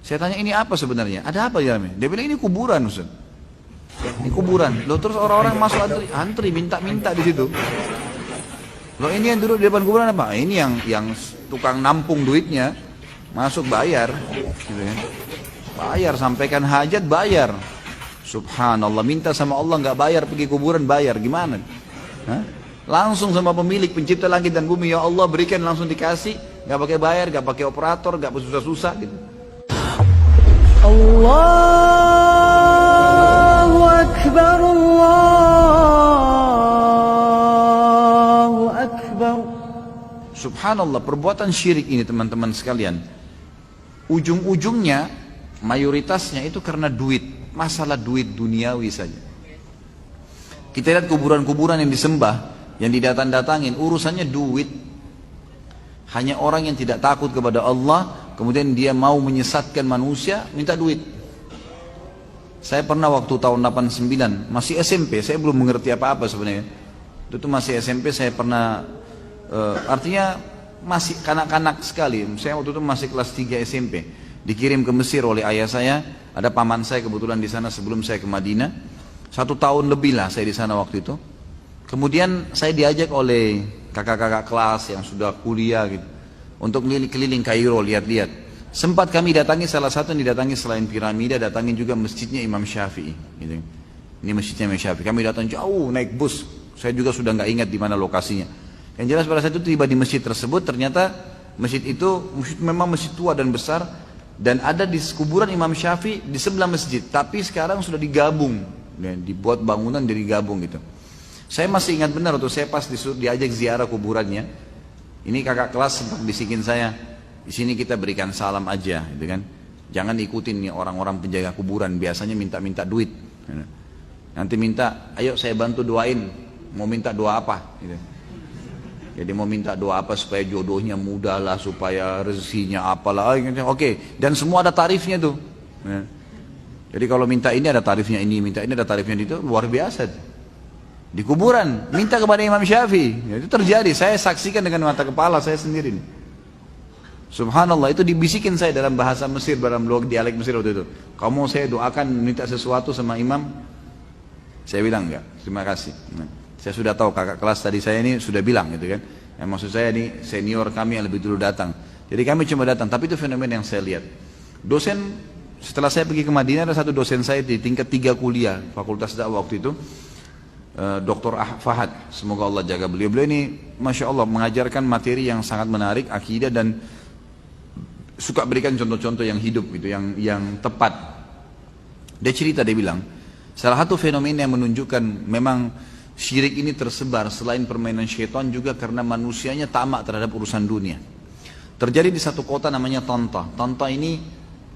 Saya tanya ini apa sebenarnya? Ada apa di dalamnya? Dia bilang ini kuburan Ustaz. Ini kuburan. Loh terus orang-orang masuk antri minta-minta di situ. Loh ini yang duduk di depan kuburan apa? Ini yang tukang nampung duitnya masuk bayar, gitu kan? Bayar, sampaikan hajat bayar. Subhanallah, minta sama Allah nggak bayar pergi kuburan bayar gimana? Hah? Langsung sama pemilik pencipta langit dan bumi, ya Allah berikan langsung dikasih, nggak pakai bayar, nggak pakai operator, nggak susah-susah gitu. Allahu Akbar, Allahu Akbar. Subhanallah, perbuatan syirik ini teman-teman sekalian, ujung-ujungnya mayoritasnya itu karena duit, masalah duit duniawi saja. Kita lihat kuburan-kuburan yang disembah, yang didatang-datangin, urusannya duit. Hanya orang yang tidak takut kepada Allah, kemudian dia mau menyesatkan manusia, minta duit. Saya pernah waktu tahun 89, masih SMP, saya belum mengerti apa-apa sebenarnya. Itu masih SMP, saya pernah, artinya masih kanak-kanak sekali. Saya waktu itu masih kelas 3 SMP. Dikirim ke Mesir oleh ayah saya, ada paman saya kebetulan di sana sebelum saya ke Madinah. 1 tahun lebih lah saya di sana waktu itu. Kemudian saya diajak oleh kakak-kakak kelas yang sudah kuliah gitu, untuk keliling Kairo lihat-lihat. Sempat kami datangi salah satu yang didatangi selain piramida, datangin juga masjidnya Imam Syafi'i. Gitu. Ini masjidnya Imam Syafi'i. Kami datang jauh naik bus. Saya juga sudah nggak ingat di mana lokasinya. Yang jelas pada saat itu tiba di masjid tersebut, ternyata masjid itu memang masjid tua dan besar, dan ada di kuburan Imam Syafi'i di sebelah masjid. Tapi sekarang sudah digabung, dibuat bangunan jadi gabung gitu. Saya masih ingat benar waktu saya pas diajak ziarah kuburannya. Ini kakak kelas sempat bisikin saya, di sini kita berikan salam aja, gitu kan. Jangan ikutin nih orang-orang penjaga kuburan, biasanya minta-minta duit. Nanti minta, ayo saya bantu doain, mau minta doa apa? Gitu. Jadi mau minta doa apa supaya jodohnya mudah lah, supaya rezekinya apalah. Oke, dan semua ada tarifnya tuh. Jadi kalau minta ini ada tarifnya ini, minta ini ada tarifnya itu, luar biasa. Di kuburan, minta kepada Imam Syafi'i. Itu terjadi, saya saksikan dengan mata kepala saya sendiri. Subhanallah, itu dibisikin saya dalam bahasa Mesir, dalam dialek Mesir waktu itu. Kamu saya doakan minta sesuatu sama Imam? Saya bilang enggak, terima kasih. Saya sudah tahu kakak kelas tadi saya ini sudah bilang gitu kan. Yang maksud saya ini senior kami yang lebih dulu datang. Jadi kami cuma datang, tapi itu fenomena yang saya lihat. Dosen, setelah saya pergi ke Madinah, ada satu dosen saya di tingkat 3 kuliah, fakultas dakwah waktu itu. Dr. Fahad, semoga Allah jaga beliau. Beliau ini Masya Allah mengajarkan materi yang sangat menarik, akidah, dan suka berikan contoh-contoh yang hidup gitu, yang tepat. Dia cerita, dia bilang salah satu fenomena yang menunjukkan memang syirik ini tersebar selain permainan syaitan juga karena manusianya tamak terhadap urusan dunia. Terjadi di satu kota namanya Tanta. Tanta ini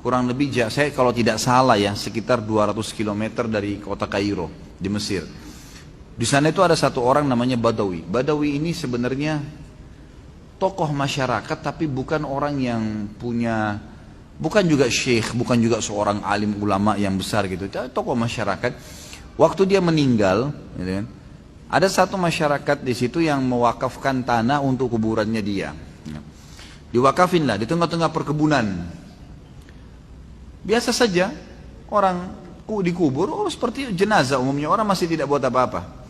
kurang lebih, saya kalau tidak salah ya, sekitar 200 km dari kota Kairo di Mesir. Di sana itu ada satu orang namanya Badawi. Badawi ini sebenarnya tokoh masyarakat, tapi bukan orang yang punya, bukan juga syekh, bukan juga seorang alim ulama yang besar gitu. Tokoh masyarakat. Waktu dia meninggal, gitu kan, ada satu masyarakat di situ yang mewakafkan tanah untuk kuburannya dia. Diwakafin lah di tengah-tengah perkebunan. Biasa saja orang dikubur, seperti jenazah umumnya, orang masih tidak buat apa-apa.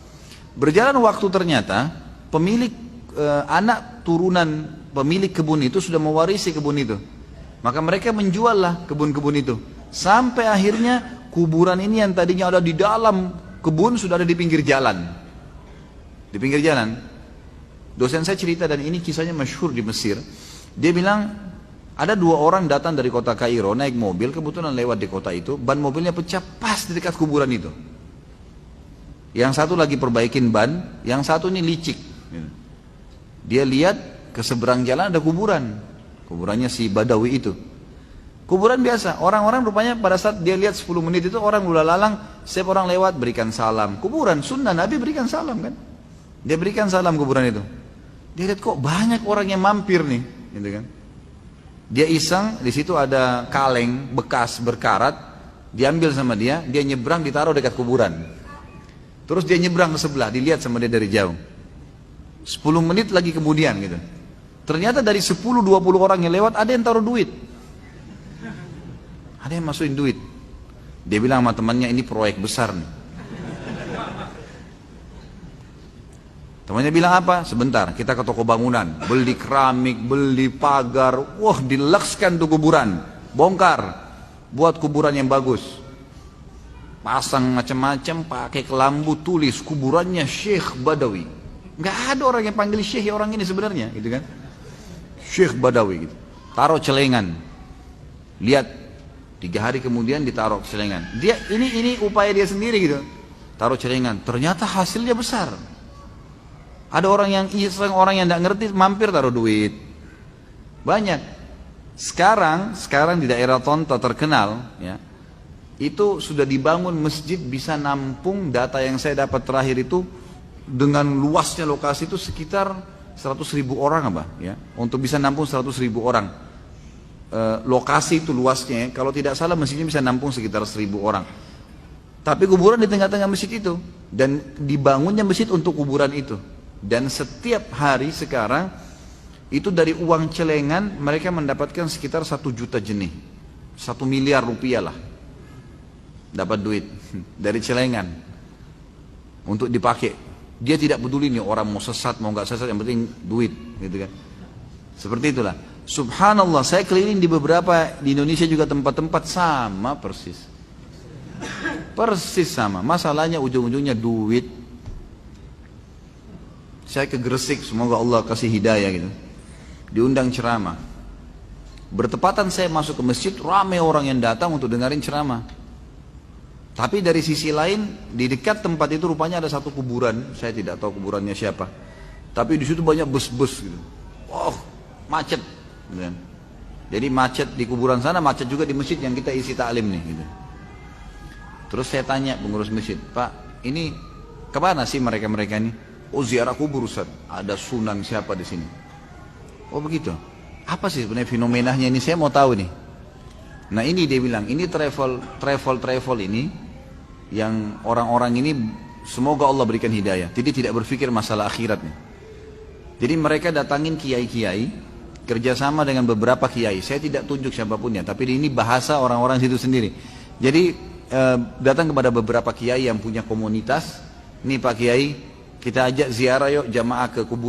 Berjalan waktu ternyata pemilik anak turunan pemilik kebun itu sudah mewarisi kebun itu. Maka mereka menjuallah kebun-kebun itu. Sampai akhirnya kuburan ini yang tadinya ada di dalam kebun sudah ada di pinggir jalan. Di pinggir jalan. Dosen saya cerita, dan ini kisahnya masyhur di Mesir. Dia bilang ada 2 orang datang dari kota Kairo naik mobil, kebetulan lewat di kota itu, ban mobilnya pecah pas di dekat kuburan itu. Yang satu lagi perbaikin ban, yang satu ini licik. Dia lihat ke seberang jalan ada kuburan. Kuburannya si Badawi itu. Kuburan biasa, orang-orang rupanya pada saat dia lihat 10 menit itu orang ulah lalang, setiap orang lewat berikan salam. Kuburan, sunnah Nabi berikan salam kan. Dia berikan salam kuburan itu. Dia lihat kok banyak orang yang mampir nih, gitu kan. Dia iseng, di situ ada kaleng bekas berkarat, diambil sama dia nyebrang ditaruh dekat kuburan. Terus dia nyebrang ke sebelah, dilihat sama dia dari jauh. 10 menit lagi kemudian gitu. Ternyata dari 10-20 orang yang lewat ada yang taruh duit. Ada yang masukin duit. Dia bilang sama temannya, ini proyek besar nih. Temannya bilang apa? Sebentar, kita ke toko bangunan, beli keramik, beli pagar, wah dilekskan tuh kuburan, bongkar, buat kuburan yang bagus. Pasang macam-macam, pakai kelambu, tulis kuburannya Syekh Badawi. Nggak ada orang yang panggil Syekh orang ini sebenarnya, gitu kan? Syekh Badawi gitu. Taruh celengan. Lihat, 3 hari kemudian ditaruh celengan. Dia ini upaya dia sendiri gitu. Taruh celengan, ternyata hasilnya besar. Ada orang yang iseng, orang yang tidak ngerti, mampir taruh duit. Banyak. Sekarang di daerah Tonta terkenal, ya, itu sudah dibangun masjid bisa nampung, data yang saya dapat terakhir itu, dengan luasnya lokasi itu sekitar 100.000 orang apa, ya, untuk bisa nampung 100.000 orang. Lokasi itu luasnya, kalau tidak salah masjidnya bisa nampung sekitar 1.000 orang. Tapi kuburan di tengah-tengah masjid itu, dan dibangunnya masjid untuk kuburan itu. Dan setiap hari sekarang itu dari uang celengan mereka mendapatkan sekitar 1 juta jenih, 1 miliar rupiah lah dapat duit dari celengan untuk dipakai. Dia tidak peduli nih orang mau sesat mau nggak sesat, yang penting duit, gitu kan. Seperti itulah. Subhanallah, saya keliling di beberapa di Indonesia juga tempat-tempat sama persis sama. Masalahnya ujung-ujungnya duit. Saya ke Gresik, semoga Allah kasih hidayah gitu. Diundang ceramah. Bertepatan saya masuk ke masjid, ramai orang yang datang untuk dengerin ceramah. Tapi dari sisi lain, di dekat tempat itu rupanya ada satu kuburan. Saya tidak tahu kuburannya siapa. Tapi di situ banyak bus-bus gitu. Oh, macet. Jadi macet di kuburan sana, macet juga di masjid yang kita isi taklim nih gitu. Terus saya tanya pengurus masjid, Pak, ini kemana sih mereka-mereka ini? Oh, ziarah kubur Ustaz. Ada Sunan siapa di sini? Oh begitu. Apa sih sebenarnya fenomenanya ini? Saya mau tahu nih. Nah ini dia bilang, ini travel ini yang orang-orang ini semoga Allah berikan hidayah. Jadi tidak berpikir masalah akhirat nih. Jadi mereka datangin kiai-kiai, kerjasama dengan beberapa kiai. Saya tidak tunjuk siapapunnya, tapi ini bahasa orang-orang situ sendiri. Jadi datang kepada beberapa kiai yang punya komunitas. Nih Pak Kiai, kita ajak ziarah yuk jamaah ke kuburan.